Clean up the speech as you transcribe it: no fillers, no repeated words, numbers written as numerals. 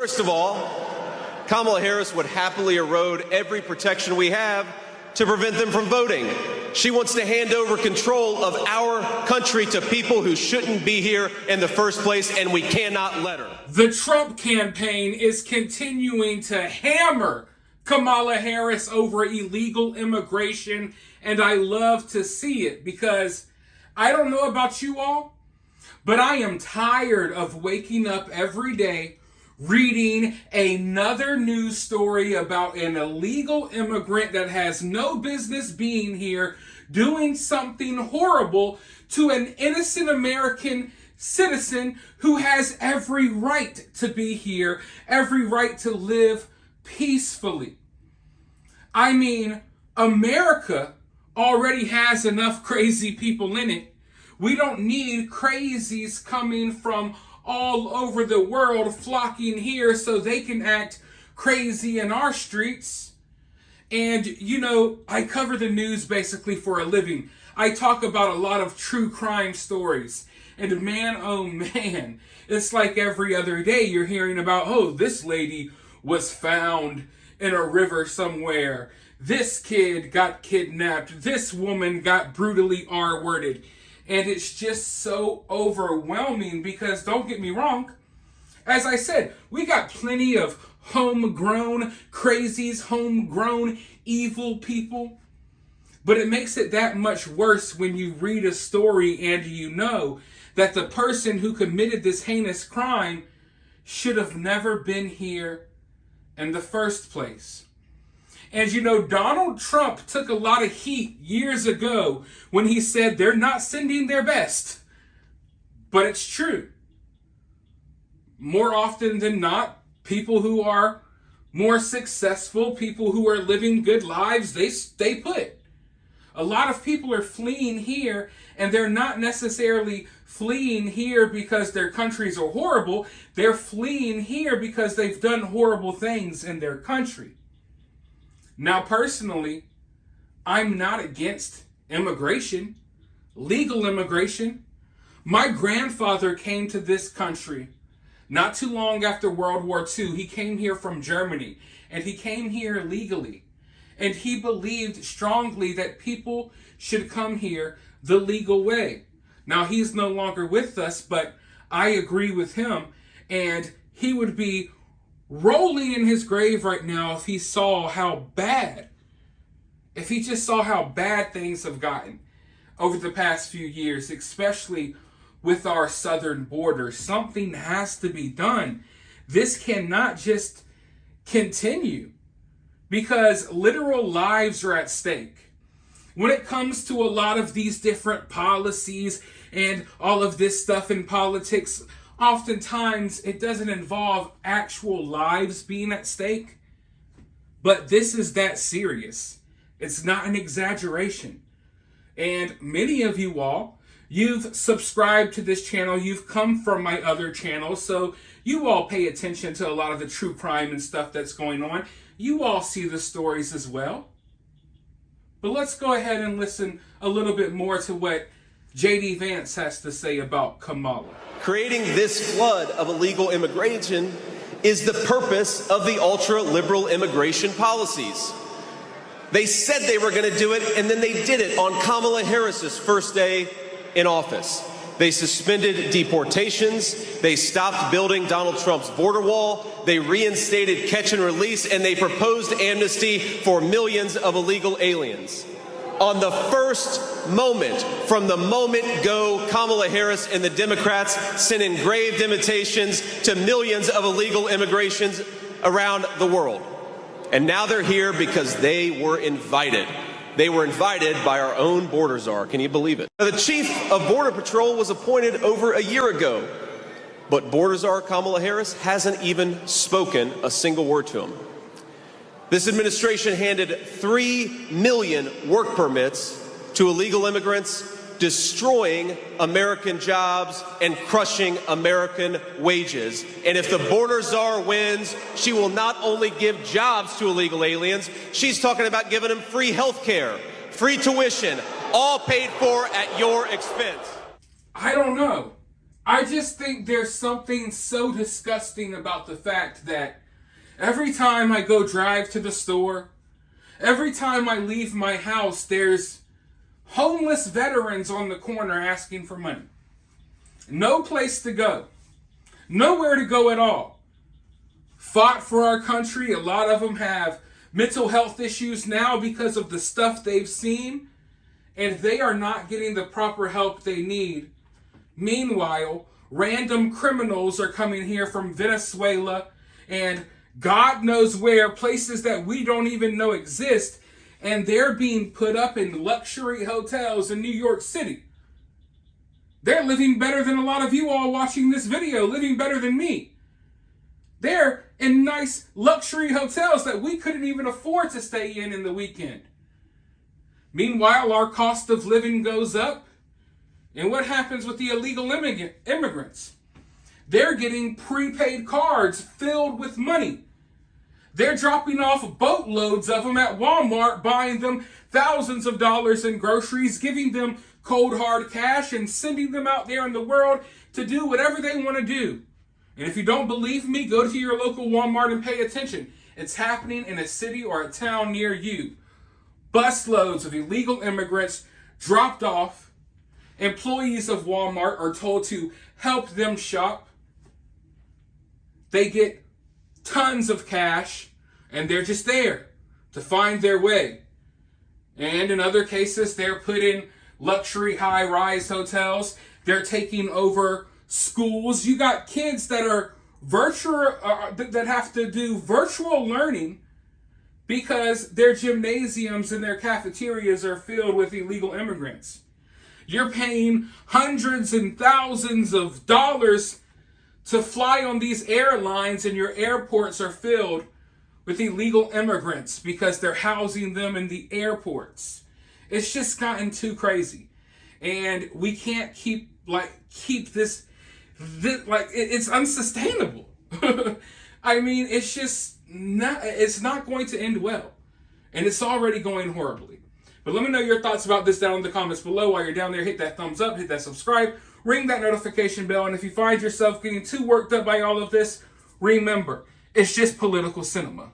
First of all, Kamala Harris would happily erode every protection we have to prevent them from voting. She wants to hand over control of our country to people who shouldn't be here in the first place, and we cannot let her. The Trump campaign is continuing to hammer Kamala Harris over illegal immigration, and I love to see it because I don't know about you all, but I am tired of waking up every day reading another news story about an illegal immigrant that has no business being here doing something horrible to an innocent American citizen who has every right to be here, every right to live peacefully. I mean, America already has enough crazy people in it. We don't need crazies coming from all over the world flocking here so they can act crazy in our streets. And, you know, I cover the news basically for a living. I talk about a lot of true crime stories. And man, oh man, it's like every other day you're hearing about, oh, this lady was found in a river somewhere. This kid got kidnapped. This woman got brutally R-worded. And it's just so overwhelming because, don't get me wrong, as I said, we got plenty of homegrown crazies, homegrown evil people. But it makes it that much worse when you read a story and you know that the person who committed this heinous crime should have never been here in the first place. And you know, Donald Trump took a lot of heat years ago when he said they're not sending their best. But it's true. More often than not, people who are more successful, people who are living good lives, they stay put. A lot of people are fleeing here, and they're not necessarily fleeing here because their countries are horrible. They're fleeing here because they've done horrible things in their country. Now, personally, I'm not against immigration, legal immigration. My grandfather came to this country not too long after World War II. He came here from Germany, and he came here legally. And he believed strongly that people should come here the legal way. Now, he's no longer with us, but I agree with him, and he would be rolling in his grave right now if he just saw how bad things have gotten over the past few years, especially with our southern border. Something has to be done. This cannot just continue because literal lives are at stake. When it comes to a lot of these different policies and all of this stuff in politics, oftentimes it doesn't involve actual lives being at stake, but this is that serious. It's not an exaggeration. And many of you all, you've subscribed to this channel, you've come from my other channels, so you all pay attention to a lot of the true crime and stuff that's going on. You all see the stories as well. But let's go ahead and listen a little bit more to what J.D. Vance has to say about Kamala. Creating this flood of illegal immigration is the purpose of the ultra-liberal immigration policies. They said they were going to do it, and then they did it on Kamala Harris's first day in office. They suspended deportations, they stopped building Donald Trump's border wall, they reinstated catch and release, and they proposed amnesty for millions of illegal aliens. On the first moment, from the moment go, Kamala Harris and the Democrats sent engraved invitations to millions of illegal immigrations around the world. And now they're here because they were invited. They were invited by our own border czar. Can you believe it? Now, the chief of Border Patrol was appointed over a year ago, but border czar Kamala Harris hasn't even spoken a single word to him. This administration handed 3 million work permits to illegal immigrants, destroying American jobs and crushing American wages. And if the border czar wins, she will not only give jobs to illegal aliens, she's talking about giving them free health care, free tuition, all paid for at your expense. I don't know. I just think there's something so disgusting about the fact that every time I go drive to the store, every time I leave my house, there's homeless veterans on the corner asking for money. No place to go. Nowhere to go at all. Fought for our country. A lot of them have mental health issues now because of the stuff they've seen, and they are not getting the proper help they need. Meanwhile, random criminals are coming here from Venezuela and God knows where, places that we don't even know exist, and they're being put up in luxury hotels in New York City. They're living better than a lot of you all watching this video, living better than me. They're in nice luxury hotels that we couldn't even afford to stay in the weekend. Meanwhile, our cost of living goes up. And what happens with the illegal immigrants? They're getting prepaid cards filled with money. They're dropping off boatloads of them at Walmart, buying them thousands of dollars in groceries, giving them cold hard cash, and sending them out there in the world to do whatever they want to do. And if you don't believe me, go to your local Walmart and pay attention. It's happening in a city or a town near you. Busloads of illegal immigrants dropped off. Employees of Walmart are told to help them shop. They get tons of cash, and they're just there to find their way. And in other cases, they're put in luxury high-rise hotels. They're taking over schools. You got kids that are virtual, that have to do virtual learning because their gymnasiums and their cafeterias are filled with illegal immigrants. You're paying hundreds and thousands of dollars to fly on these airlines, and your airports are filled with illegal immigrants because they're housing them in the airports. It's just gotten too crazy. And we can't keep this it's unsustainable. I mean, it's not going to end well. And it's already going horribly. But let me know your thoughts about this down in the comments below. While you're down there, hit that thumbs up, hit that subscribe, ring that notification bell, and if you find yourself getting too worked up by all of this, remember, it's just political cinema.